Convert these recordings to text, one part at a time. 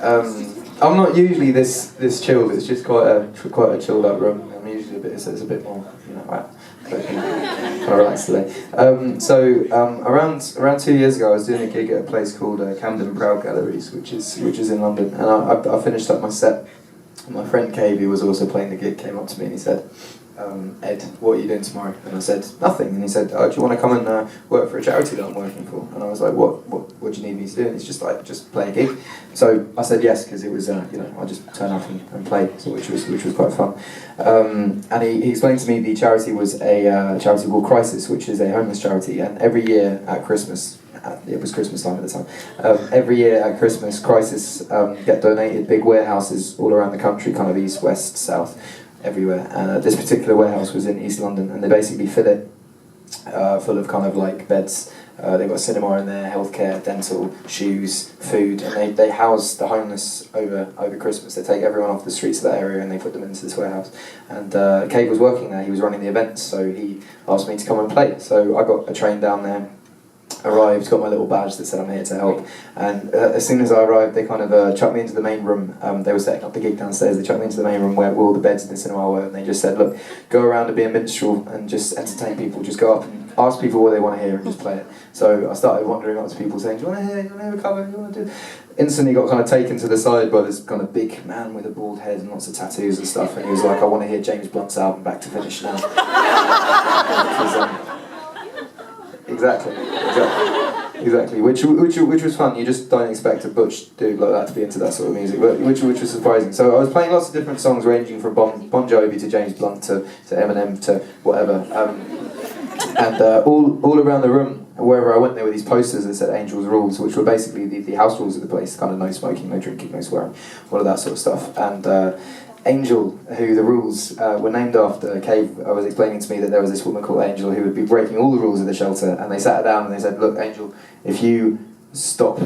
I'm not usually this chilled. It's just quite a chilled out room. I'm usually it's a bit more, kind of relaxed today. Around 2 years ago, I was doing a gig at a place called Camden Proud Galleries, which is in London, and I finished up my set. My friend Cave, who was also playing the gig, came up to me and he said, Ed, what are you doing tomorrow? And I said, nothing. And he said, oh, do you want to come and work for a charity that I'm working for? And I was like, what do you need me to do? And he's just like, just play a gig. So I said yes, because it was, I just turn up and play, which was quite fun. And he explained to me the charity was a charity called Crisis, which is a homeless charity. And every year at Christmas, it was Christmas time at the time, every year at Christmas, Crisis get donated big warehouses all around the country, kind of east, west, south, everywhere. And this particular warehouse was in East London, and they basically fill it full of kind of like beds. They've got cinema in there, healthcare, dental, shoes, food, and they house the homeless over Christmas. They take everyone off the streets of that area and they put them into this warehouse. And Cave was working there, he was running the events, so he asked me to come and play. So I got a train down there, arrived, got my little badge that said I'm here to help, and as soon as I arrived they kind of chucked me into the main room. They were setting up the gig downstairs. They chucked me into the main room where all the beds in the cinema were, and they just said, look, go around and be a minstrel and just entertain people, just go up and ask people what they want to hear and just play it. So I started wandering up to people saying, do you want to hear a cover, do you want to do? Instantly got kind of taken to the side by this kind of big man with a bald head and lots of tattoos and stuff, and he was like, I want to hear James Blunt's album Back to Finish now. Exactly. Which was fun. You just don't expect a butch dude like that to be into that sort of music, but which was surprising. So I was playing lots of different songs, ranging from Bon Jovi to James Blunt to Eminem to whatever, and all around the room, wherever I went, there were these posters that said Angel's Rules, which were basically the house rules of the place, kind of no smoking, no drinking, no swearing, all of that sort of stuff. And Angel, who the rules were named after, Cave was explaining to me that there was this woman called Angel who would be breaking all the rules of the shelter, and they sat her down and they said, look, Angel, if you stop,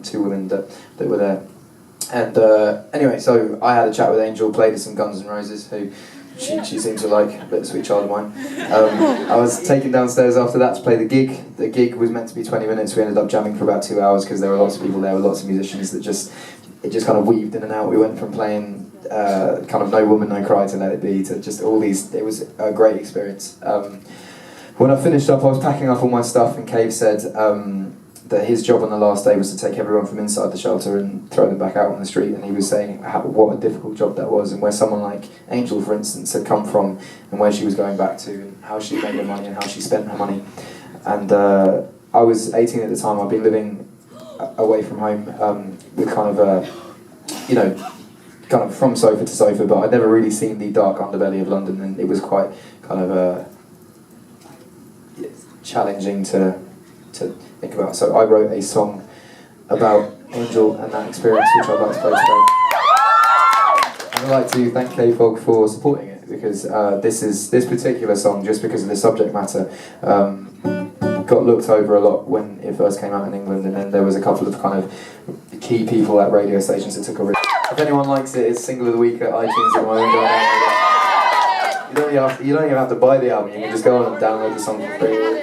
two women that were there. And anyway, so I had a chat with Angel, played her some Guns N' Roses, who she seemed to like, a bit of a sweet child of mine. I was taken downstairs after that to play the gig. The gig was meant to be 20 minutes, we ended up jamming for about 2 hours because there were lots of people there with lots of musicians that it just kind of weaved in and out. We went from playing kind of No Woman, No Cry to Let It Be to just all these. It was a great experience. When I finished up, I was packing up all my stuff, and Cave said that his job on the last day was to take everyone from inside the shelter and throw them back out on the street, and he was saying what a difficult job that was, and where someone like Angel, for instance, had come from, and where she was going back to, and how she made her money, and how she spent her money. And I was 18 at the time. I'd been living away from home with kind of kind of from sofa to sofa, but I'd never really seen the dark underbelly of London, and it was quite kind of challenging to think about. So I wrote a song about Angel and that experience, which I'd like to play today. And I'd like to thank KFOG for supporting it, because this particular song, just because of the subject matter, got looked over a lot when it first came out in England, and then there was a couple of kind of key people at radio stations that took a risk. If anyone likes it, it's Single of the Week at iTunes at the moment. You don't even have to buy the album, you can just go on and download the song for free.